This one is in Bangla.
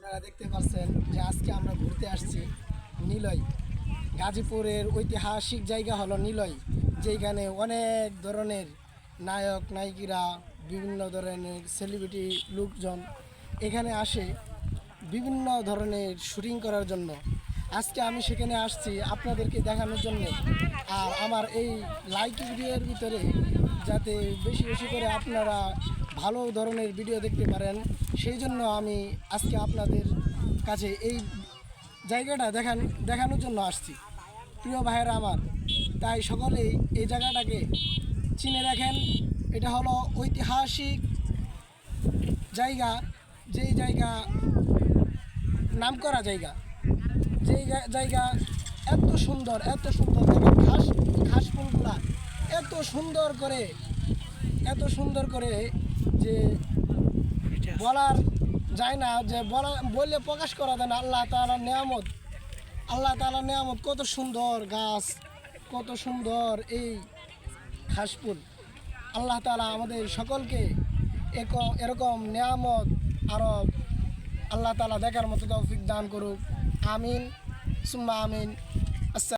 আপনারা দেখতে পাচ্ছেন যে আজকে আমরা ঘুরতে আসছি নিলয়। গাজীপুরের ঐতিহাসিক জায়গা হলো নিলয়, যেখানে অনেক ধরনের নায়ক নায়িকারা, বিভিন্ন ধরনের সেলিব্রিটি লোকজন এখানে আসে বিভিন্ন ধরনের শুটিং করার জন্য। আজকে আমি সেখানে আসছি আপনাদেরকে দেখানোর জন্য। আর আমার এই লাইক ভিডিওর ভিতরে যাতে বেশি বেশি করে আপনারা ভালো ধরনের ভিডিও দেখতে পারেন, সেই জন্য আমি আজকে আপনাদের কাছে এই জায়গাটা দেখানোর জন্য আসছি প্রিয় ভাইয়েরা আমার। তাই সকলেই এই জায়গাটাকে চিনে রাখেন। এটা হলো ঐতিহাসিক জায়গা, যেই জায়গা নামকরা জায়গা, যেই জায়গা এত সুন্দর দেখেন ঘাস ফুলগুলা এত সুন্দর করে যে বলার যায় না, যে বললে প্রকাশ করা যায় না। আল্লাহ তাআলার নেয়ামত, কত সুন্দর গাছ, কত সুন্দর এই ঘাস ফুল। আল্লাহ তাআলা আমাদের সকলকে এরকম নেয়ামত আরও আল্লাহ তাআলা দেখার মতো তৌফিক দান করুক। আমিন সুম্মা আমিন।